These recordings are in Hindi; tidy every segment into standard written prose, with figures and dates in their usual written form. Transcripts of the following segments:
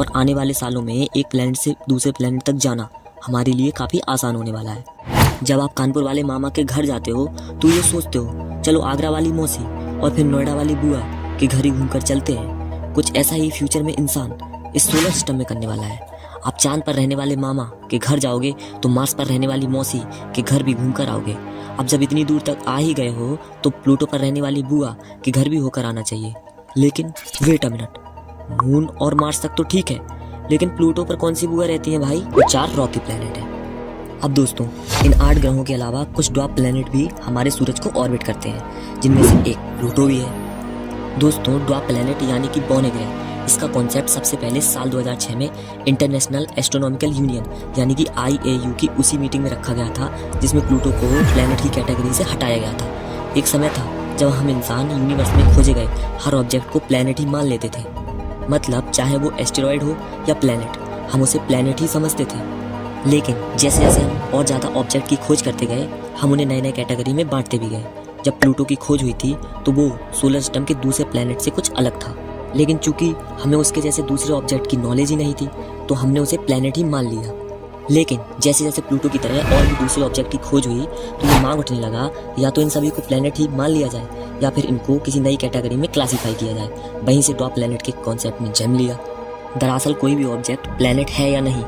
और आने वाले सालों में एक प्लेनेट से दूसरे प्लेनेट तक जाना हमारे लिए काफ़ी आसान होने वाला है। जब आप कानपुर वाले मामा के घर जाते हो तो ये सोचते हो चलो आगरा वाली मौसी और फिर नोएडा वाली बुआ के घर ही घूमकर चलते हैं। कुछ ऐसा ही फ्यूचर में इंसान इस सोलर सिस्टम में करने वाला है। आप चांद पर रहने वाले मामा के घर जाओगे तो मार्स पर रहने वाली मौसी के घर भी घूम कर आओगे। अब जब इतनी दूर तक आ ही गए हो तो प्लूटो पर रहने वाली बुआ के घर भी होकर आना चाहिए। लेकिन वेट अ मिनट, मून और मार्स तक तो ठीक है, लेकिन प्लूटो पर कौन सी बुआ रहती है भाई? वो 4 रॉकी प्लेनेट है। अब दोस्तों, इन 8 ग्रहों के अलावा कुछ ड्वार्फ प्लेनेट भी हमारे सूरज को ऑर्बिट करते हैं, जिनमें से एक प्लूटो भी है। दोस्तों, ड्वार्फ प्लेनेट यानी कि बौने ग्रह, इसका कॉन्सेप्ट सबसे पहले साल 2006 में इंटरनेशनल एस्ट्रोनॉमिकल यूनियन यानी कि IAU की उसी मीटिंग में रखा गया था, जिसमें प्लूटो को प्लेनेट की कैटेगरी से हटाया गया था। एक समय था जब हम इंसान यूनिवर्स में खोजे गए हर ऑब्जेक्ट को प्लेनेट ही मान लेते थे। मतलब चाहे वो एस्टेरॉयड हो या प्लेनेट, हम उसे प्लेनेट ही समझते थे। लेकिन जैसे जैसे हम और ज़्यादा ऑब्जेक्ट की खोज करते गए, हम उन्हें नए नए कैटेगरी में बांटते भी गए। जब प्लूटो की खोज हुई थी तो वो सोलर सिस्टम के दूसरे प्लेनेट से कुछ अलग था, लेकिन चूंकि हमें उसके जैसे दूसरे ऑब्जेक्ट की नॉलेज ही नहीं थी तो हमने उसे प्लेनेट ही मान लिया। लेकिन जैसे जैसे प्लूटो की तरह और भी दूसरे ऑब्जेक्ट की खोज हुई तो ये मांग उठने लगा या तो इन सभी को प्लेनेट ही मान लिया जाए या फिर इनको किसी नई कैटेगरी में क्लासीफाई किया जाए। वहीं से ड्वार्फ प्लेनेट के कॉन्सेप्ट ने जन्म लिया। दरअसल कोई भी ऑब्जेक्ट प्लेनेट है या नहीं,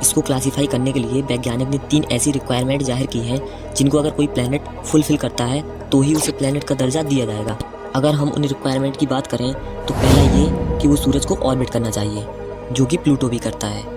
इसको क्लासीफाई करने के लिए वैज्ञानिक ने 3 ऐसी रिक्वायरमेंट जाहिर की हैं जिनको अगर कोई प्लेनेट फुलफिल करता है तो ही उसे प्लेनेट का दर्जा दिया जाएगा। अगर हम उन रिक्वायरमेंट की बात करें तो पहला ये कि वो सूरज को ऑर्बिट करना चाहिए, जो कि प्लूटो भी करता है।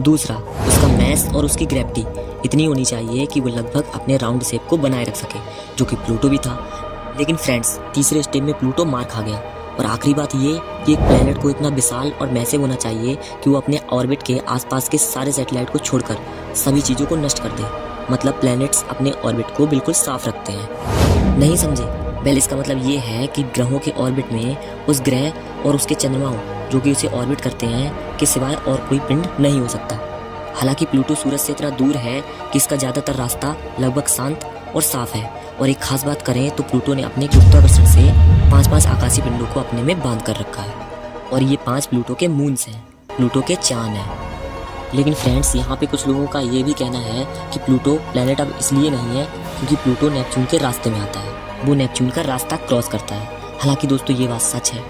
दूसरा, उसका मैस और उसकी ग्रेविटी इतनी होनी चाहिए कि वो लगभग अपने राउंड शेप को बनाए रख सके, जो कि प्लूटो भी था। लेकिन फ्रेंड्स, तीसरे स्टेप में प्लूटो मार खा गया। और आखिरी बात ये कि एक प्लेनेट को इतना विशाल और मैसिव होना चाहिए कि वो अपने ऑर्बिट के आसपास के सारे सैटेलाइट को छोड़कर सभी चीज़ों को नष्ट कर दे। मतलब प्लैनेट्स अपने ऑर्बिट को बिल्कुल साफ रखते हैं। नहीं समझे? वेल, इसका मतलब ये है कि ग्रहों के ऑर्बिट में उस ग्रह और उसके चंद्रमाओं जो कि उसे ऑर्बिट करते हैं के सिवाय और कोई पिंड नहीं हो सकता। हालांकि प्लूटो सूरज से इतना दूर है कि इसका ज़्यादातर रास्ता लगभग शांत और साफ है। और एक खास बात करें तो प्लूटो ने अपने गुरुत्वाकर्षण से 5 आकाशीय पिंडों को अपने में बांध कर रखा है। और ये 5 प्लूटो के मून्स हैं, प्लूटो के चांद हैं। लेकिन फ्रेंड्स, यहाँ पे कुछ लोगों का ये भी कहना है कि प्लूटो प्लेनेट अब इसलिए नहीं है क्योंकि प्लूटो नेपच्यून के रास्ते में आता है, वो नेपच्यून का रास्ता क्रॉस करता है। हालांकि दोस्तों, ये बात सच है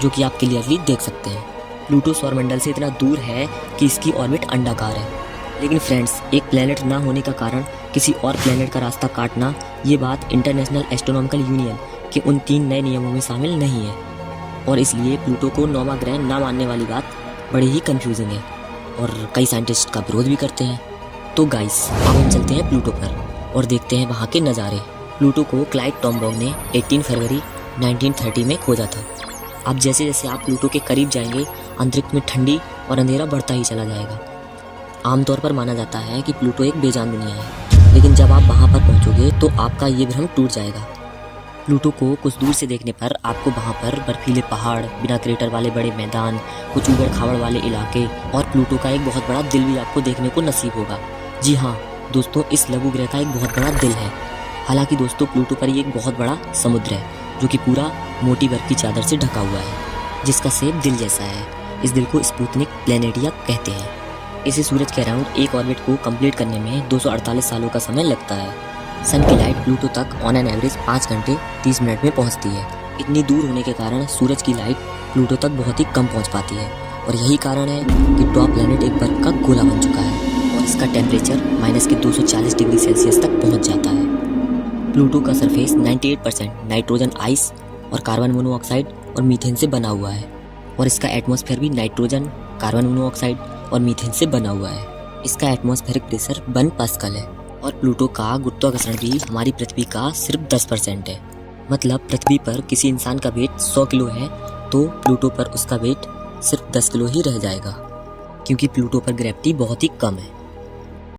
जो कि आप क्लियरली देख सकते हैं। प्लूटो सौरमंडल से इतना दूर है कि इसकी ऑर्बिट अंडाकार है। लेकिन फ्रेंड्स, एक प्लेनेट ना होने का कारण किसी और प्लेनेट का रास्ता काटना, ये बात इंटरनेशनल एस्ट्रोनॉमिकल यूनियन के उन 3 नए नियमों में शामिल नहीं है। और इसलिए प्लूटो को 9वां ग्रह ना मानने वाली बात बड़ी ही कंफ्यूजिंग है और कई साइंटिस्ट का विरोध भी करते हैं। तो गाइस, अब हम चलते हैं प्लूटो पर और देखते हैं वहाँ के नज़ारे। प्लूटो को क्लाइड टॉमबाउग ने 18 फरवरी 1930 में खोजा था। अब जैसे जैसे आप प्लूटो के करीब जाएंगे, अंतरिक्ष में ठंडी और अंधेरा बढ़ता ही चला जाएगा। आमतौर पर माना जाता है कि प्लूटो एक बेजान दुनिया है, लेकिन जब आप वहाँ पर पहुँचोगे तो आपका ये भ्रम टूट जाएगा। प्लूटो को कुछ दूर से देखने पर आपको वहाँ पर बर्फीले पहाड़, बिना क्रेटर वाले बड़े मैदान, कुछ ऊबड़ खाबड़ वाले इलाके और प्लूटो का एक बहुत बड़ा दिल भी आपको देखने को नसीब होगा। जी हाँ दोस्तों, इस लघु ग्रह का एक बहुत बड़ा दिल है। हालांकि दोस्तों, प्लूटो पर ये एक बहुत बड़ा समुद्र है जो कि पूरा मोटी बर्फ की चादर से ढका हुआ है, जिसका शेप दिल जैसा है। इस दिल को स्पुतनिक प्लेनेटिया कहते हैं। इसे सूरज के अराउंड एक ऑर्बिट को कंप्लीट करने में 248 सालों का समय लगता है। सन की लाइट प्लूटो तक ऑन एन एवरेज 5 घंटे 30 मिनट में पहुंचती है। इतनी दूर होने के कारण सूरज की लाइट प्लूटो तक बहुत ही कम पहुंच पाती है और यही कारण है कि ड्वार्फ प्लैनेट एक बर्फ का गोला बन चुका है और इसका टेम्परेचर -240 डिग्री सेल्सियस तक पहुंच जाता है। प्लूटो का सरफेस 98% नाइट्रोजन आइस और कार्बन मोनोऑक्साइड और मीथेन से बना हुआ है और इसका एटमॉस्फेयर भी नाइट्रोजन, कार्बन मोनोऑक्साइड और मीथेन से बना हुआ है। इसका एटमॉस्फेरिक प्रेशर 1 पास्कल है और प्लूटो का गुरुत्वाकर्षण भी हमारी पृथ्वी का सिर्फ 10% है। मतलब पृथ्वी पर किसी इंसान का वेट 100 किलो है तो प्लूटो पर उसका वेट सिर्फ 10 किलो ही रह जाएगा, क्योंकि प्लूटो पर ग्रेविटी बहुत ही कम है।